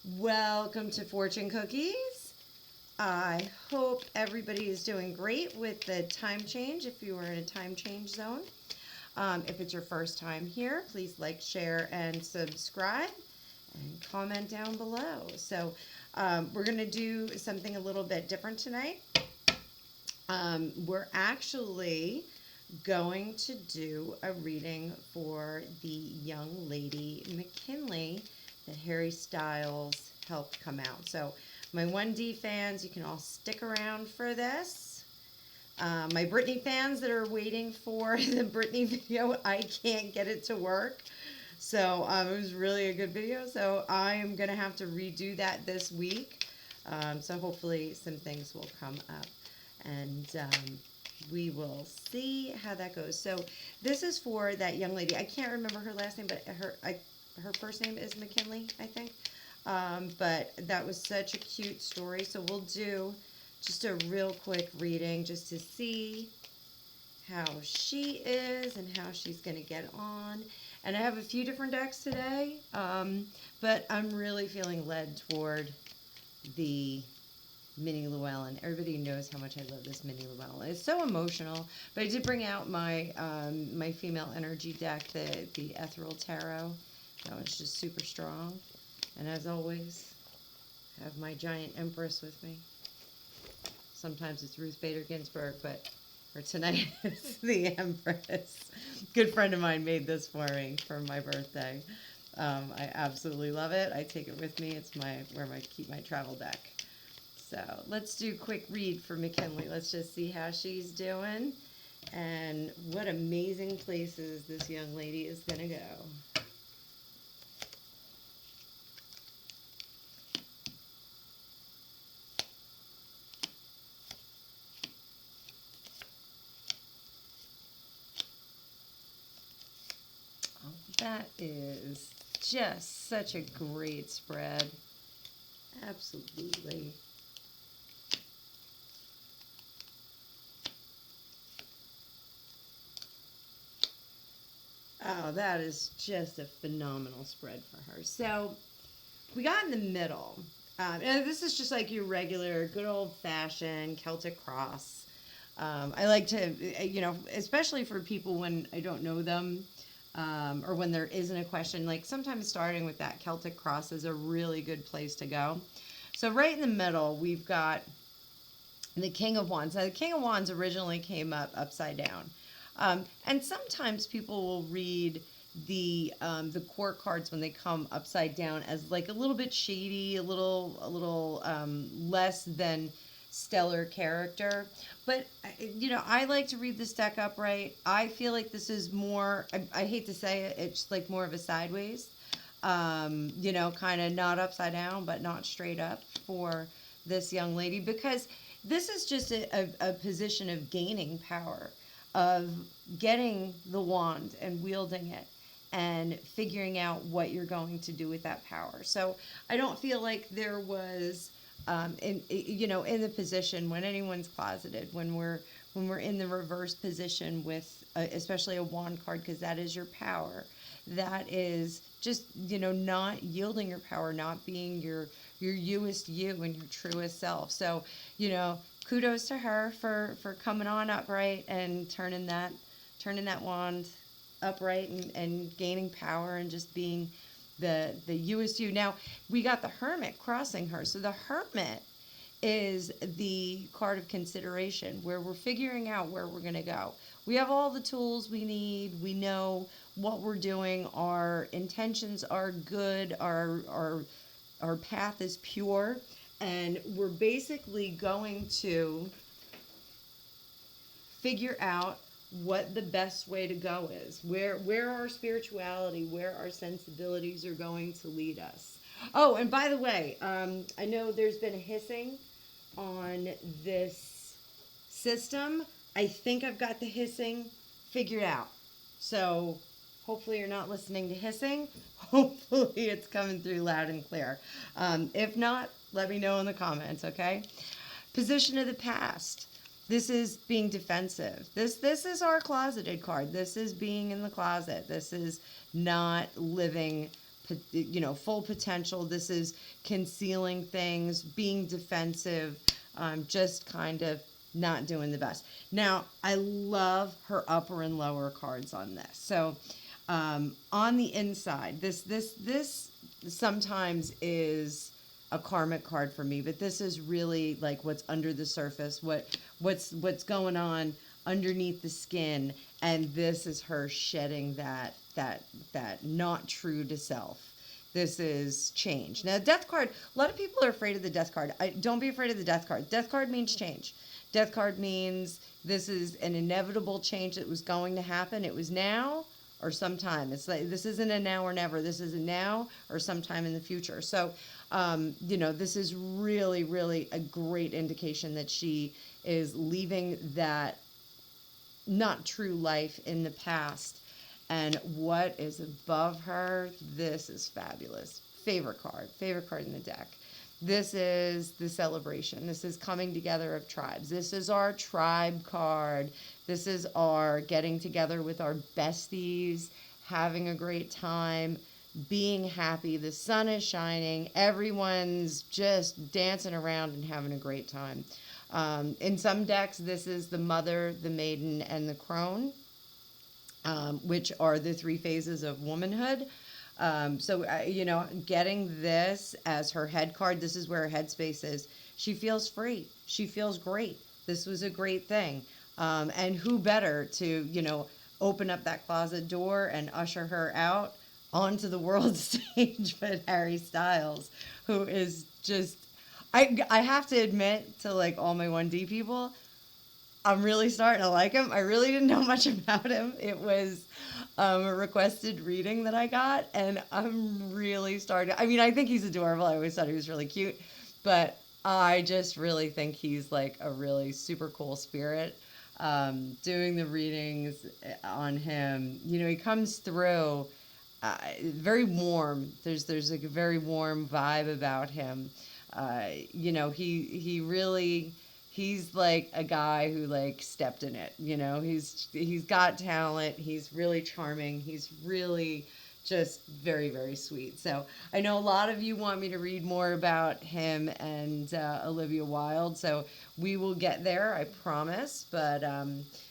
Welcome to Fortune Cookies. I hope everybody is doing great with the time change if you are in a time change zone. If it's your first time here, please like, share, and subscribe and comment down below. We're going to do something a little bit different tonight. We're actually going to do a reading for the young lady McKinley that Harry Styles helped come out. So my 1D fans, you can all stick around for this. My Britney fans that are waiting for the Britney video, I can't get it to work. So it was really a good video. So I am going to have to redo that this week. So hopefully some things will come up. And we will see how that goes. So this is for that young lady. I can't remember her last name, but her first name is McKinley, I think. But that was such a cute story. So we'll do just a real quick reading just to see how she is and how she's going to get on. And I have a few different decks today, but I'm really feeling led toward the Minnie Llewellyn. Everybody knows how much I love this Minnie Llewellyn. It's so emotional. But I did bring out my my female energy deck, the Ethereal Tarot. That one's just super strong. And as always, I have my giant Empress with me. Sometimes it's Ruth Bader Ginsburg, but for tonight it's the Empress. Good friend of mine made this for me for my birthday. I absolutely love it. I take it with me. It's where I keep my travel deck. So let's do a quick read for McKinley. Let's just see how she's doing and what amazing places this young lady is going to go. Oh, that is just such a great spread. Absolutely. Oh, that is just a phenomenal spread for her. So we got in the middle. And this is just like your regular, good old-fashioned Celtic cross. I like to, especially for people when I don't know them, or when there isn't a question, like sometimes starting with that Celtic cross is a really good place to go. So right in the middle, we've got the King of Wands. Now, the King of Wands originally came up upside down. And sometimes people will read the court cards when they come upside down as like a little bit shady, a little less than stellar character. But I like to read this deck upright. I feel like this is more. I hate to say it, it's like more of a sideways. Kind of not upside down, but not straight up for this young lady, because this is just a position of gaining power, of getting the wand and wielding it and figuring out what you're going to do with that power. So I don't feel like there was, in the position when anyone's closeted, when we're in the reverse position with, especially a wand card, because that is your power. That is just, not yielding your power, not being your youest you and your truest self. So, kudos to her for coming on upright and turning that wand upright and gaining power and just being the youest you. Now, we got the Hermit crossing her. So the Hermit is the card of consideration, where we're figuring out where we're going to go. We have all the tools we need. We know what we're doing. Our intentions are good. Our path is pure. And we're basically going to figure out what the best way to go is, where our spirituality, where our sensibilities are going to lead us. Oh, and by the way, I know there's been a hissing on this system. I think I've got the hissing figured out. So hopefully you're not listening to hissing. Hopefully it's coming through loud and clear. If not, let me know in the comments, okay? Position of the past. This is being defensive. This is our closeted card. This is being in the closet. This is not living full potential. This is concealing things, being defensive, just kind of not doing the best. Now, I love her upper and lower cards on this. So, on the inside, this sometimes is a karmic card for me, but this is really like what's under the surface, what's going on underneath the skin, and this is her shedding that not true to self. This is change. Now, death card, a lot of people are afraid of the death card. Don't be afraid of the death card. Death card means change. Death card means this is an inevitable change that was going to happen. It was now or sometime. It's like, this isn't a now or never. This is a now or sometime in the future. So, this is really, really a great indication that she is leaving that not true life in the past. And what is above her, this is fabulous. Favorite card in the deck. This is the celebration. This is coming together of tribes. This is our tribe card. This is our getting together with our besties, having a great time, being happy. The sun is shining. Everyone's just dancing around and having a great time. In some decks, this is the mother, the maiden, and the crone, which are the three phases of womanhood. Getting this as her head card, this is where her headspace is. She feels free. She feels great. This was a great thing. And who better to, open up that closet door and usher her out onto the world stage but Harry Styles, who is just, I have to admit to like all my 1D people, I'm really starting to like him. I really didn't know much about him. It was a requested reading that I got, and I'm really starting. I mean, I think he's adorable. I always thought he was really cute, but I just really think he's like a really super cool spirit. Doing the readings on him, he comes through very warm. There's like a very warm vibe about him. He really. He's like a guy who like stepped in it, he's got talent. He's really charming. He's really just very, very sweet. So I know a lot of you want me to read more about him and Olivia Wilde. So we will get there, I promise. But,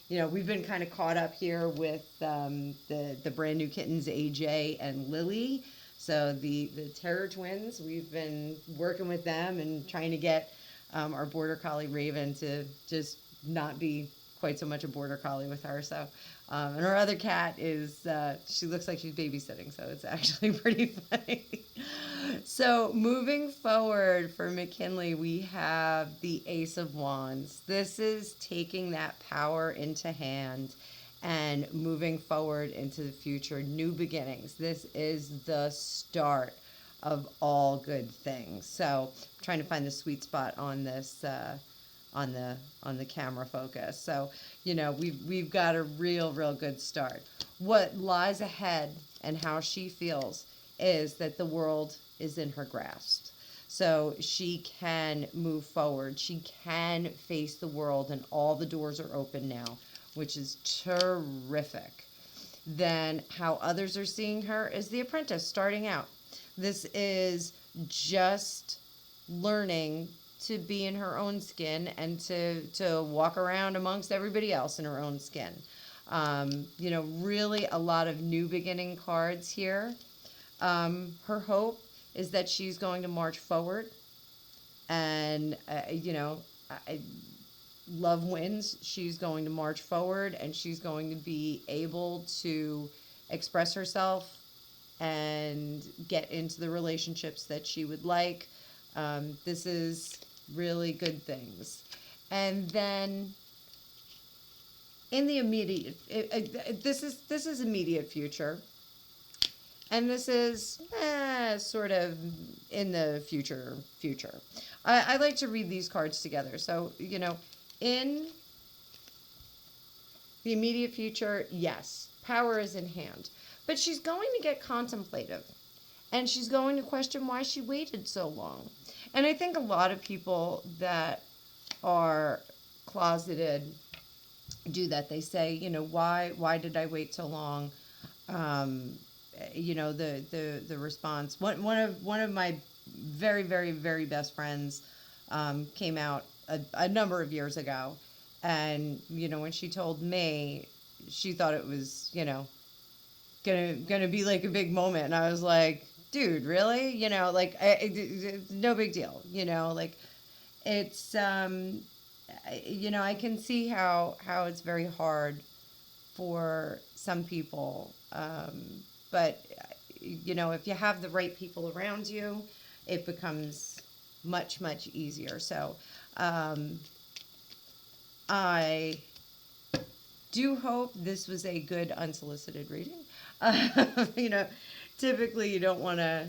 we've been kind of caught up here with the brand new kittens, AJ and Lily. So the Terror Twins, we've been working with them and trying to get our border collie Raven to just not be quite so much a border collie with her. So, and our other cat is, she looks like she's babysitting, so it's actually pretty funny. So moving forward for McKinley, we have the Ace of Wands. This is taking that power into hand and moving forward into the future, new beginnings. This is the start of all good things. So I'm trying to find the sweet spot on this, on the camera focus. So, we've got a real good start. What lies ahead and how she feels is that the world is in her grasp. So she can move forward. She can face the world, and all the doors are open now, which is terrific. Then how others are seeing her is the apprentice starting out. This is just learning to be in her own skin and to walk around amongst everybody else in her own skin. Really a lot of new beginning cards here. Her hope is that she's going to march forward, and, love wins. She's going to march forward, and she's going to be able to express herself and get into the relationships that she would like. This is really good things. And then in the immediate, this is immediate future, and this is sort of in the future. I like to read these cards together. So, in the immediate future, yes, power is in hand. But she's going to get contemplative, and she's going to question why she waited so long. And I think a lot of people that are closeted do that. They say, why did I wait so long? the response. One of my very, very, very best friends came out a number of years ago, and when she told me, she thought it was gonna be like a big moment, and I was like, dude, really? Like it's no big deal. Like it's I can see how it's very hard for some people, but if you have the right people around you, it becomes much, much easier. So I do hope this was a good unsolicited reading. you know Typically you don't want to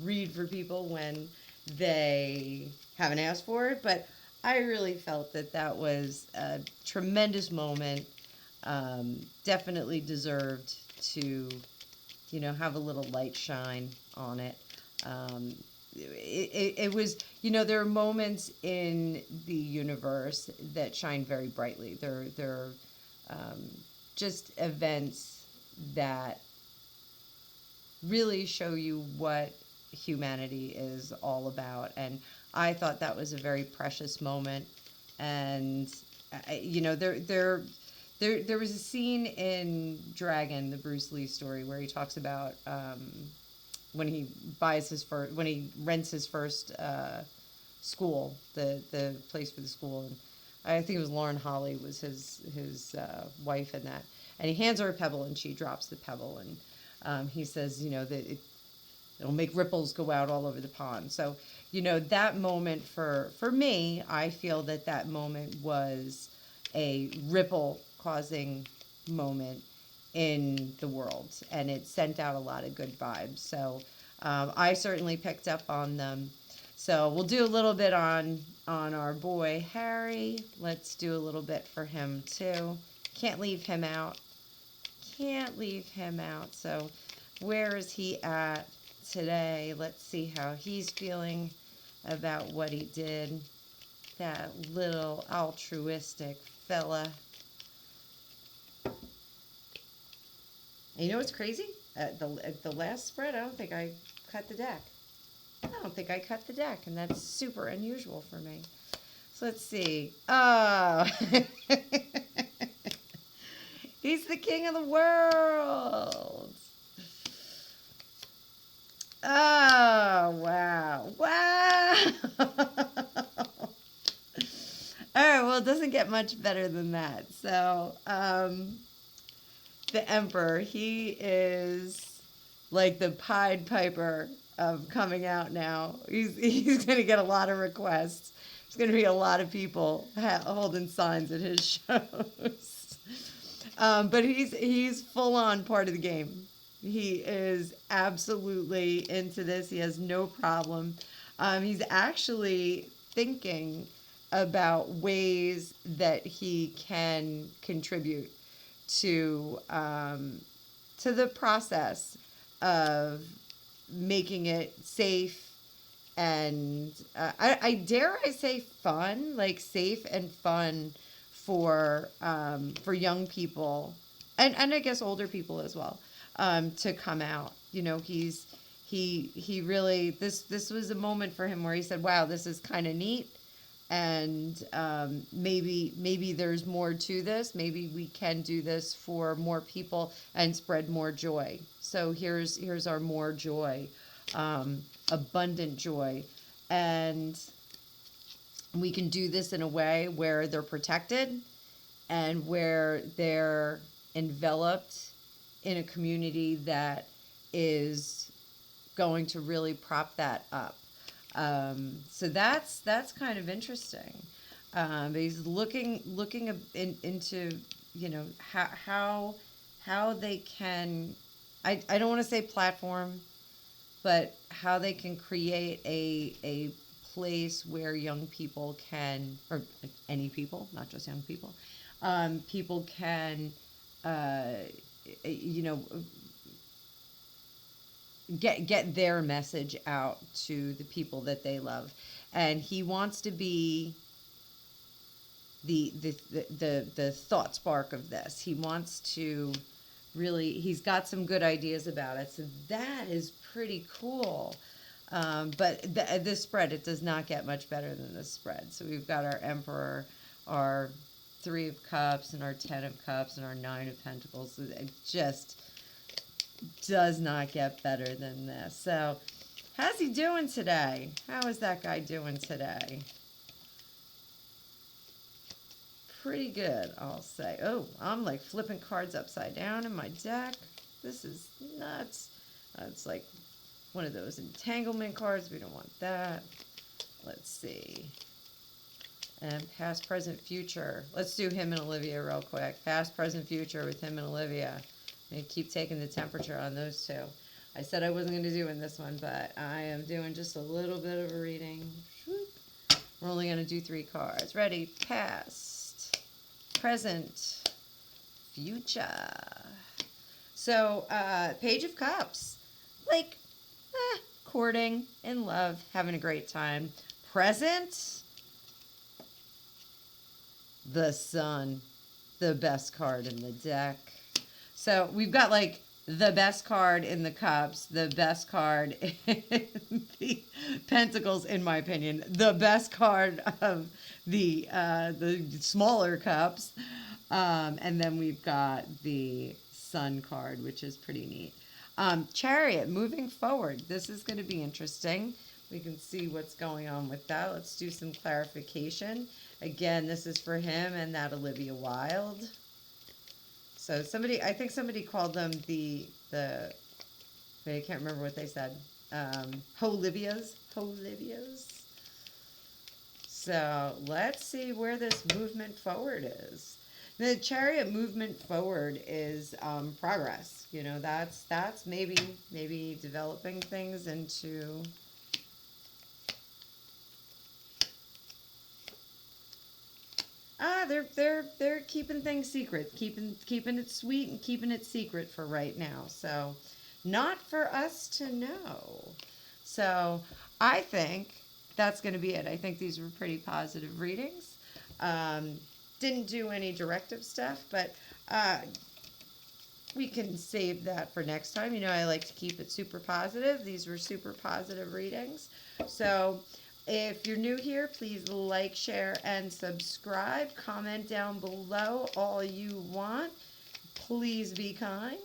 read for people when they haven't asked for it, but I really felt that was a tremendous moment. Definitely deserved to have a little light shine on it. It was, there are moments in the universe that shine very brightly. They're just events that really show you what humanity is all about. And I thought that was a very precious moment. And, there was a scene in Dragon, the Bruce Lee story, where he talks about when he when he rents his first school, the place for the school, and I think it was Lauren Holly was his wife in that, and he hands her a pebble, and she drops the pebble, and he says, that it'll make ripples go out all over the pond. So, that moment for me, I feel that moment was a ripple causing moment in the world, and it sent out a lot of good vibes. So I certainly picked up on them. So we'll do a little bit on our boy Harry. Let's do a little bit for him too. Can't leave him out. Can't leave him out. So where is he at today? Let's see how he's feeling about what he did. That little altruistic fella. And you know what's crazy? At the last spread, I don't think I cut the deck. And that's super unusual for me. So let's see. Oh, he's the king of the world. Oh, wow. All right, well, it doesn't get much better than that. So, the Emperor, he is like the Pied Piper of coming out now. He's going to get a lot of requests. There's going to be a lot of people holding signs at his shows. But he's full on part of the game. He is absolutely into this. He has no problem. He's actually thinking about ways that he can contribute to the process of making it safe and I dare I say fun, like safe and fun for young people and I guess older people as well, to come out. He really, this was a moment for him where he said, wow, this is kind of neat. And maybe there's more to this. Maybe we can do this for more people and spread more joy. So here's our more joy, abundant joy. And we can do this in a way where they're protected and where they're enveloped in a community that is going to really prop that up. So that's kind of interesting. He's looking into how they can. I don't want to say platform, but how they can create a place where young people can, or any people, not just young people, people can, get their message out to the people that they love. And he wants to be the thought spark of this. He wants to really, he's got some good ideas about it. So that is pretty cool. But this spread, it does not get much better than this spread. So we've got our Emperor, our Three of Cups, and our Ten of Cups, and our Nine of Pentacles. It just does not get better than this. So how's he doing today? How is that guy doing today? Pretty good, I'll say. Oh, I'm like flipping cards upside down in my deck. This is nuts. It's like one of those entanglement cards. We don't want that. Let's see. And past, present, future. Let's do him and Olivia real quick. Past, present, future with him and Olivia. And keep taking the temperature on those two. I said I wasn't going to do in this one, but I am doing just a little bit of a reading. We're only going to do 3 cards. Ready? Past, present, future. So, Page of Cups. Like, courting, in love, having a great time. Present, the Sun, the best card in the deck. So we've got like the best card in the cups, the best card in the pentacles, in my opinion, the best card of the smaller cups, and then we've got the Sun card, which is pretty neat. Chariot, moving forward. This is going to be interesting. We can see what's going on with that. Let's do some clarification. Again, this is for him and that Olivia Wilde. So somebody, I think somebody called them I can't remember what they said. Holivias. So let's see where this movement forward is. The Chariot movement forward is progress. You know, that's maybe developing things into. They're keeping things secret, keeping it sweet and keeping it secret for right now. So, not for us to know. So, I think that's going to be it. I think these were pretty positive readings. Didn't do any directive stuff, but we can save that for next time. You know, I like to keep it super positive. These were super positive readings. So, if you're new here, please like, share, and subscribe. Comment down below all you want. Please be kind.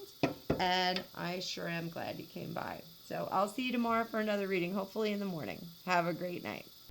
And I sure am glad you came by. So I'll see you tomorrow for another reading, hopefully in the morning. Have a great night.